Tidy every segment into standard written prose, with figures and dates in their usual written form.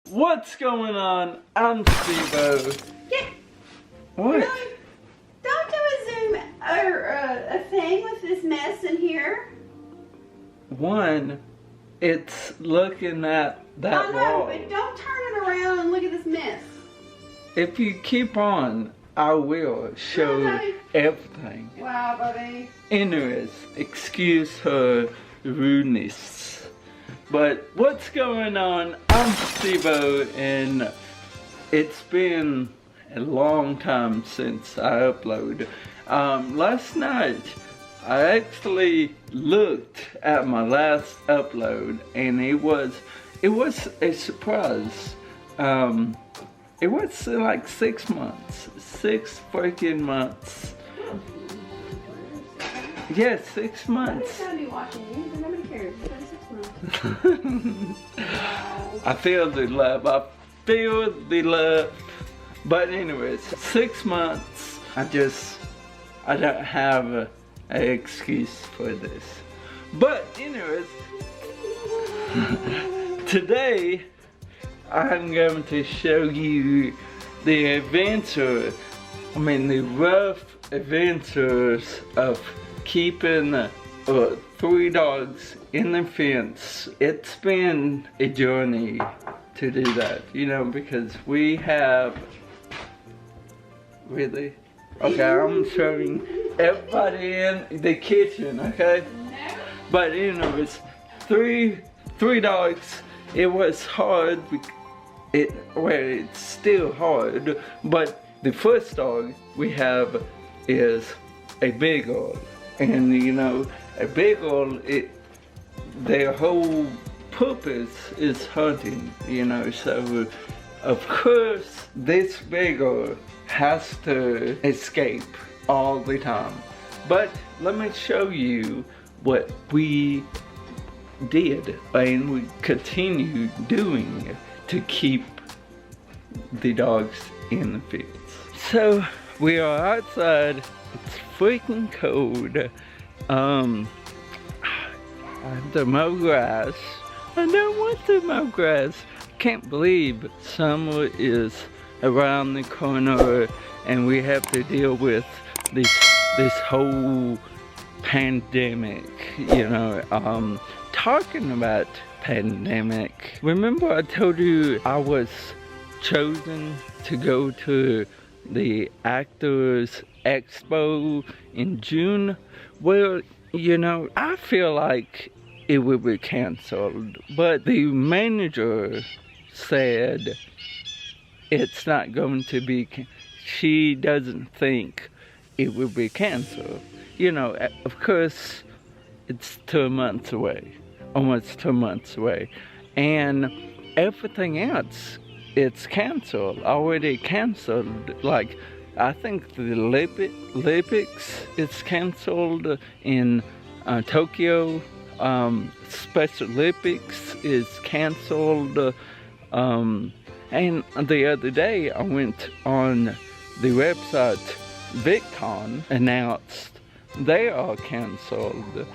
What's going on? I'm Steve-O. Yeah. What? Really? Don't do a Zoom or a thing with this mess in here. One, it's looking at that I know, wall. but don't turn it around and look at this mess. If you keep on, I will show Okay. everything. Wow, buddy. Anyways, excuse her rudeness. But what's going on? I'm Steve-O, and it's been a long time since I uploaded. Last night, I actually looked at my last upload, and it was a surprise. It was like 6 months, 6 freaking months. Yeah, 6 months. Nobody's gonna be watching you, but nobody cares. It's been 6 months. I feel the love. I feel the love. But anyways, 6 months. I don't have an excuse for this. But anyways, today I'm going to show you the rough adventures of keeping 3 dogs in the fence. It's been a journey to do that, because we have really. Okay, I'm showing everybody in the kitchen, okay? No. But anyways, three dogs. It was hard. It's still hard. But the first dog we have is a beagle, and a beagle. Their whole purpose is hunting. So of course this beagle has to escape all the time. But let me show you what we did and we continue doing to keep the dogs in the fields. So we are outside. It's freaking cold. I have to mow grass. I don't want to mow grass. Can't believe summer is around the corner and we have to deal with this whole pandemic. Talking about pandemic, remember I told you I was chosen to go to the Actors Expo in June? Well, I feel like it will be canceled, but the manager said it's not going to be, she doesn't think it will be canceled. Of course, it's 2 months away, almost 2 months away, and everything else, it's canceled, already canceled. Like, I think the Olympics is canceled in Tokyo. Special Olympics is canceled. And the other day I went on the website. VidCon announced they are canceled.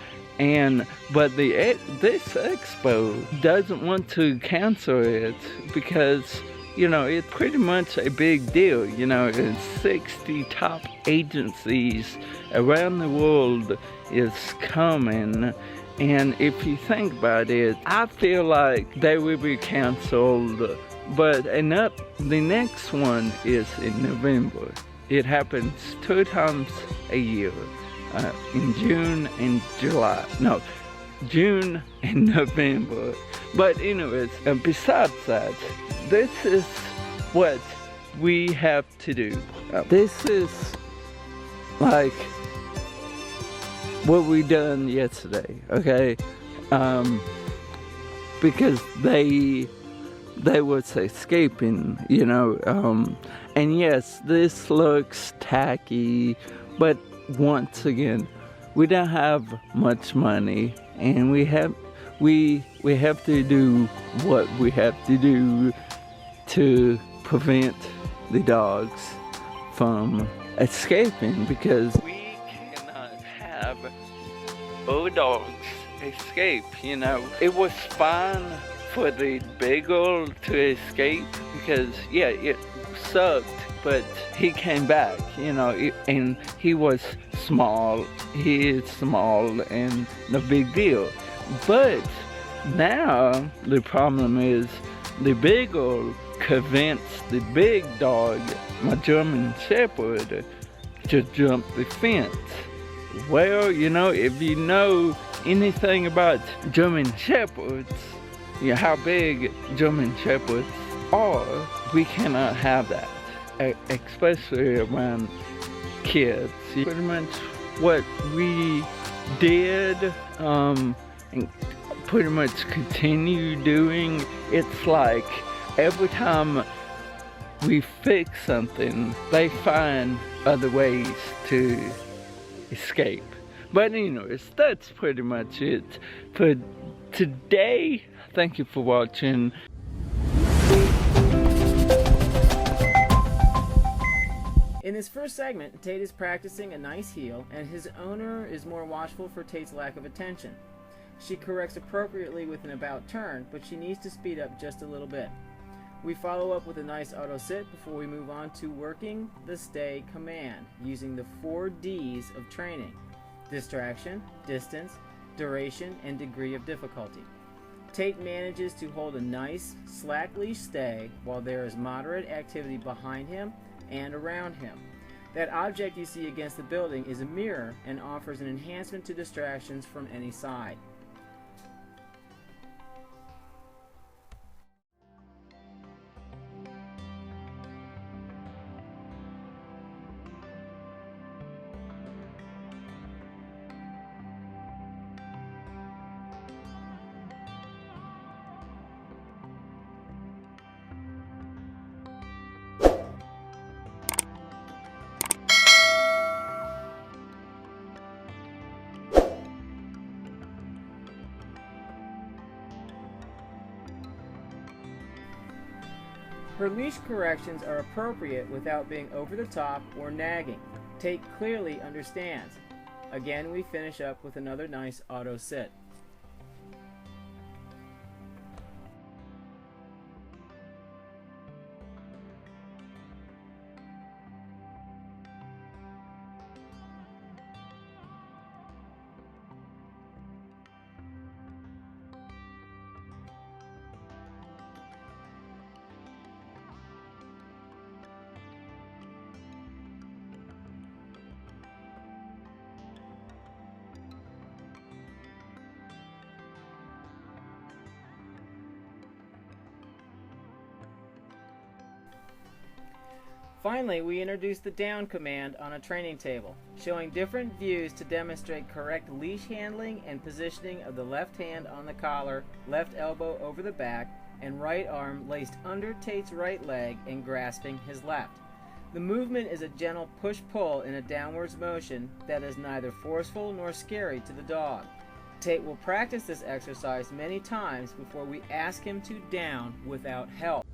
But this expo doesn't want to cancel it because it's pretty much a big deal. It's 60 top agencies around the world is coming. And if you think about it, I feel like they will be canceled. But the next one is in November. It happens 2 times a year, in June and July. No, June and November. But anyways, besides that, this is what we have to do. This is like what we done yesterday, okay? Because they was escaping, and yes, this looks tacky, but once again, we don't have much money, and we have to do what we have to do to prevent the dogs from escaping, because we cannot have our dogs escape. It was fine for the beagle to escape, because yeah, it sucked, but he came back, you know, and he was small. He is small and no big deal. But now the problem is the beagle convinced the big dog, my German Shepherd, to jump the fence. Well, you know, if you know anything about German Shepherds, you know how big German Shepherds are, we cannot have that, especially around kids. Pretty much what we did, and pretty much continue doing, it's like every time we fix something, they find other ways to escape. But anyways, that's pretty much it for today. Thank you for watching. In this first segment, Tate is practicing a nice heel, and his owner is more watchful for Tate's lack of attention. She corrects appropriately with an about turn, but she needs to speed up just a little bit. We follow up with a nice auto sit before we move on to working the stay command using the 4 D's of training: distraction, distance, duration, and degree of difficulty. Tate manages to hold a nice slack leash stay while there is moderate activity behind him and around him. That object you see against the building is a mirror and offers an enhancement to distractions from any side. Her leash corrections are appropriate without being over the top or nagging. Tate clearly understands. Again, we finish up with another nice auto sit. Finally, we introduce the down command on a training table, showing different views to demonstrate correct leash handling and positioning of the left hand on the collar, left elbow over the back, and right arm laced under Tate's right leg and grasping his left. The movement is a gentle push-pull in a downwards motion that is neither forceful nor scary to the dog. Tate will practice this exercise many times before we ask him to down without help.